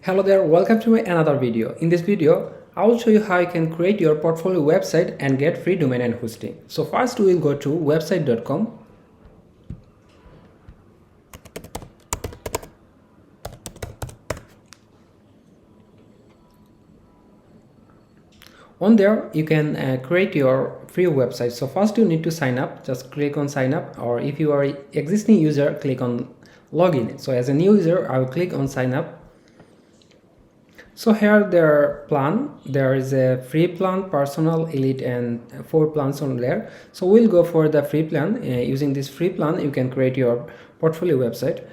Hello there, welcome to my another video. In this video, I will show you how you can create your portfolio website and get free domain and hosting. So first we will go to website.com. On there, you can create your free website. So first you need to sign up. Just click on sign up, or if you are an existing user, click on login. So as a new user, I will click on sign up. So here their plan, there is a free plan, personal, elite, and 4 plans on there. So we'll go for the free plan. Using this free plan, you can create your portfolio website.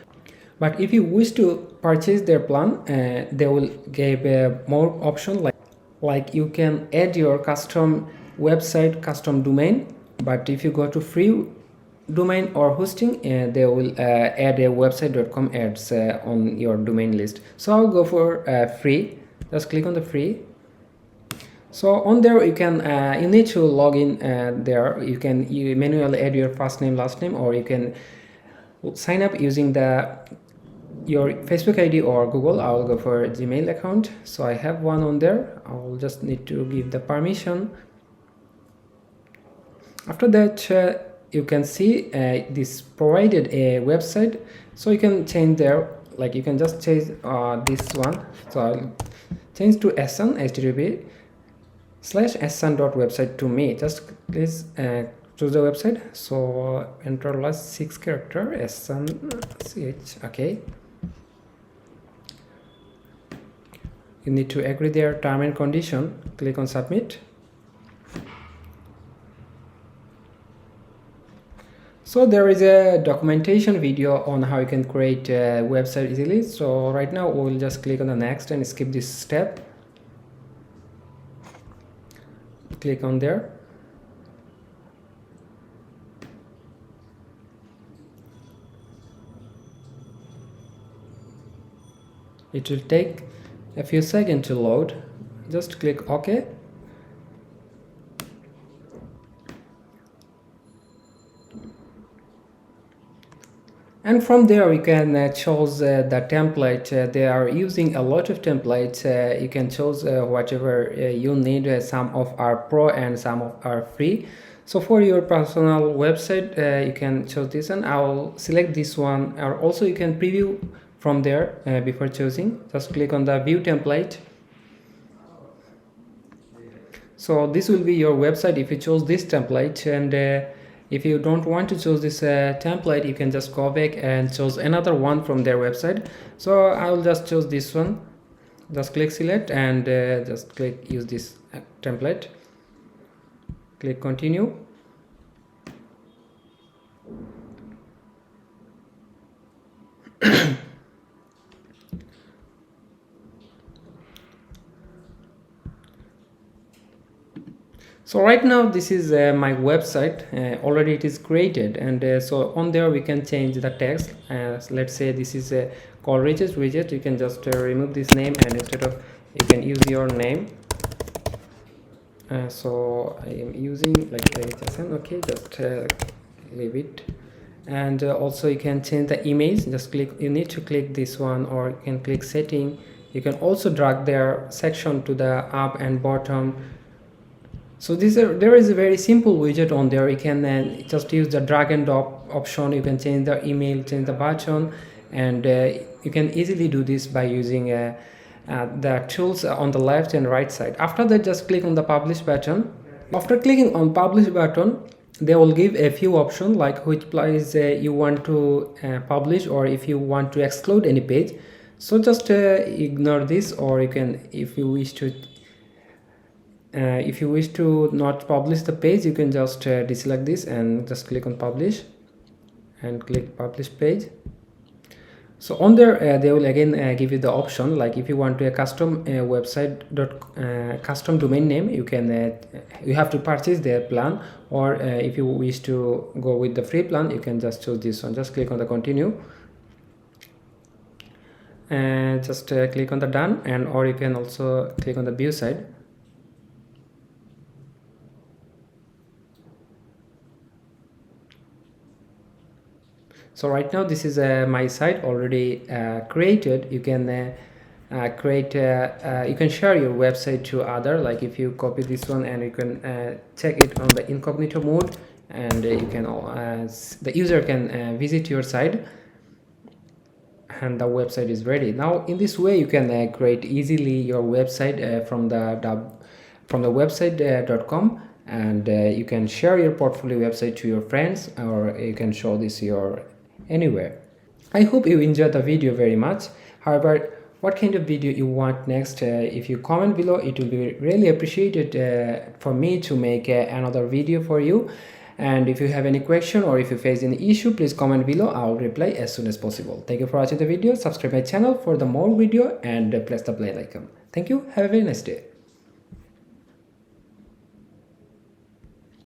But if you wish to purchase their plan, they will give more option, like you can add your custom website, custom domain. But if you go to free domain or hosting, they will add a website.com ads on your domain list. So I'll go for free. Just click on the free. So on there you can you need to log in there. You can manually add your first name, last name, or you can sign up using your Facebook ID or Google. I'll go for a Gmail account. So I have one on there. I'll just need to give the permission. After that, you can see this provided a website. So you can change there, like you can just change this one. So I'll change to Ahsan, http://ahsan.website to me. Just please choose the website. So enter last 6 character Ahsan ch. Okay. You need to agree their term and condition. Click on submit. So there is a documentation video on how you can create a website easily. So right now we'll just click on the next and skip this step. Click on there. It will take a few seconds to load. Just click OK. And from there you can choose the template. They are using a lot of templates. You can choose whatever you need. Some of are pro and some of are free. So for your personal website, you can choose this, and I'll select this one. Or also you can preview from there before choosing. Just click on the view template. So this will be your website if you choose this template, and if you don't want to choose this template, you can just go back and choose another one from their website. So I will just choose this one. Just click select and just click use this template. Click continue. So right now this is my website. Already it is created, and so on there we can change the text. Let's say this is a call widget. You can just remove this name, and instead of, you can use your name. So I am using like Ahsan. Okay, just leave it. And also you can change the image. Just click, you need to click this one, or you can click setting. You can also drag their section to the up and bottom. So there is a very simple widget on there. You can just use the drag and drop option. You can change the email, change the button, and you can easily do this by using the tools on the left and right side. After that, just click on the publish button. After clicking on publish button, they will give a few options, like which place you want to publish, or if you want to exclude any page. So just ignore this, or you can, if you wish to not publish the page, you can just deselect this and just click on publish and click publish page. So on there they will again give you the option, like if you want to a custom website custom domain name, you can you have to purchase their plan, or if you wish to go with the free plan, you can just choose this one. Just click on the continue and just click on the done, and or you can also click on the view side. So right now this is my site already created. You can create you can share your website to other, like if you copy this one and you can check it on the incognito mode, and you can the user can visit your site and the website is ready. Now in this way you can create easily your website from the website.com, and you can share your portfolio website to your friends, or you can show this your anywhere. I hope you enjoyed the video very much. However, what kind of video you want next, if you comment below, it will be really appreciated for me to make another video for you. And if you have any question or if you face any issue, please comment below. I'll reply as soon as possible. Thank you for watching the video. Subscribe my channel for the more video and press the bell icon. Thank you. Have a very nice day.